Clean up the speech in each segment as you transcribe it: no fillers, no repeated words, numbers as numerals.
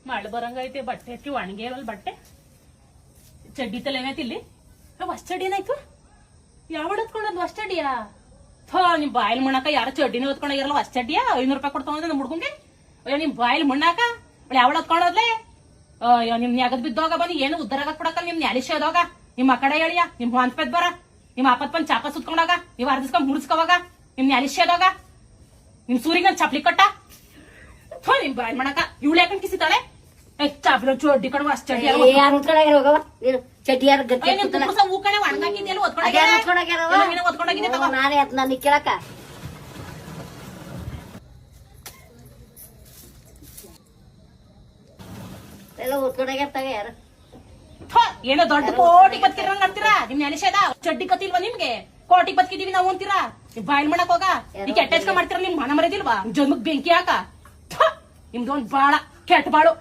ಮಳೆ ಬರಂಗೈತೆ ಬಟ್ಟೆ ಹಚ್ಚಿ ಒಣಗಿ ಅವಲ್ ಬಟ್ಟೆ ಚಡ್ಡಿ ತಲೆ ಏನೈತಿ ಇಲ್ಲಿ ಹೊಸ ಚಡ್ಡಿ ಏನಾಯ್ತು ಯಾವ ಹೊತ್ಕೊಂಡದ್ ಹೊಸ ಚಡ್ಡಿಯಾ ಥೋ ನಿಮ್ ಬಾಯಿಲ್ ಮುಣ್ಣಾಕ ಯಾರ ಚಡ್ಡಿನ ಹೊತ್ಕೊಂಡಾಗಿರಲ್ಲ ಹೊಸ ಚಡ್ಡಿಯಾ 500 ರೂಪಾಯಿ ಕೊಡ್ತಾವ ನಮ್ ಹುಡ್ಗಂಗೆ ಅಯ್ಯೋ ನಿಮ್ ಬಾಯಿಲ್ ಮುಣ್ಣಾಕ ಯಾವ ಹೊತ್ಕೊಂಡೋದ್ಲೆ ಅಯ್ಯೋ ನಿಮ್ ನೆಗದ್ ಬಿದ್ದೋಗ ಬನ್ನಿ ಏನು ಉದ್ದಾರಾಗ ಕೊಡಕಲ್ಲ ನಿಮ್ ನ್ಯಾಲಿಶೋದೋಗ ನಿಮ್ ಆ ಕಡೆ ಹೇಳಿಯ ನಿಮ್ ಹೊಂದ್ಪೆದ್ ಬರ ನಿಮ್ ಅಪ್ಪತ್ ಬಂದ್ ಚಾಪ ಸುತ್ಕೊಂಡಾಗ ನೀವ್ ಅರ್ಧಿಸ್ಕೊಂಡ್ ಮುಡ್ಸ್ಕೋವಾಗ ನಿಮ್ ನ್ಯಾಲಿಶೋದೋಗ ನಿಮ್ ಸೂರಿಗೆ ನನ್ ಚಪ್ಲಿ ಕೊಟ್ಟ ಥೋ ನಿಮ್ ಬಾಯಿಲ್ ಮಾಡಕ ಇವಳು ಯಾಕಂಡ್ ಕಿಸಿತಾಳೆ ಚಾಪಲ ಚಡ್ಡಿ ಕಡೆ ಹೊಸ ಚಡ್ಡಿ ಯಾರು ಉತ್ಕೊಂಡಾಗ್ಯಾರ ಹೋಗವ ಚಡ್ಡಿ ಯಾರು ಹೂ ಕಡೆ ಒಣಗಾಕಿದ್ಯಲ್ಲ ಓದ್ಕೊಂಡಾಗಿದ್ದೆ ನಾನೇ ಅದ್ ನನಗೆ ಕೇಳಕ ಎಲ್ಲ ಓದ್ಕೊಂಡಾಗ್ಯಾರ ಯಾರು ಏನೋ ದೊಡ್ಡ ಕೋಟಿ ಬದುಕಿರಂಗ್ ಅಂತೀರಾ ನಿಮ್ ನೆನೆಸದ ಚಡ್ಡಿ ಕತ್ತಿಲ್ವಾ ನಿಮ್ಗೆ ಕೋಟಿ ಬದುಕಿದೀವಿ ನಾವು ಅಂತೀರಾ ಬಾಯಿಲ್ ಮಾಡಕ್ ಹೋಗ ಈ ಕೆಟ್ಟ ಮಾಡ್ತೀರಾ ನಿಮ್ ಮನ ಮರದಿಲ್ವಾ ಜನ್ಮಕ್ ಬೆಂಕಿ ಹಾಕ ನಿಮ್ದು ಒಂದ್ ಬಾಳ ಕೆಟ್ಟ ಬಾಳು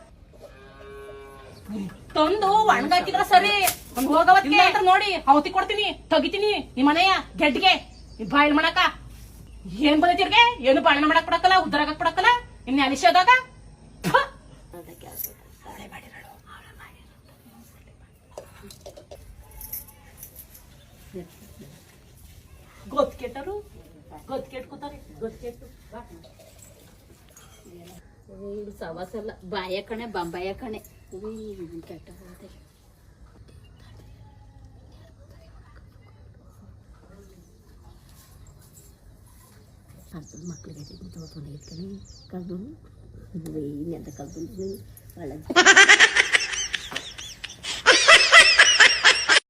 ತಂದು ಒಣಗಾಕಿದ್ರ ಸರಿ ಒಂದ್ ಹೋಗವತ್ಗೆ ನೋಡಿ ಹೌತಿ ಕೊಡ್ತೀನಿ ತೆಗಿತೀನಿ ನಿಮ್ ಮನೆಯ ಗೆಡ್ಗೆ ಬಾಯಿಲ್ ಮಾಡಕ ಏನ್ ಬಂದೈತಿರ್ಗೆ ಏನು ಬಾಳ್ನ ಮಾಡಕ್ ಕೊಡಕಲ್ಲ ಉದ್ದಾರಾಗಕ್ ಕೊಡಕಲ್ಲ ನಿಮ್ ನೆನೆಸದಾಗ ಗೊತ್ಕೆಟ್ಟರು ಗೊತ್ಕೆಟ್ಕೋತಾರೆ ಗೊತ್ಕೆಟ್ಟು ಸವಾಸ ಅಲ್ಲ ಬಾಯ ಕಣೆ ಬಂಬಾಯ ಕಣೆ ಕೆಟ್ಟ ಮಕ್ಕಳಿಗೆ ಕಲ್ದು ಕಲ್ದು ಒಳ್ಳೆ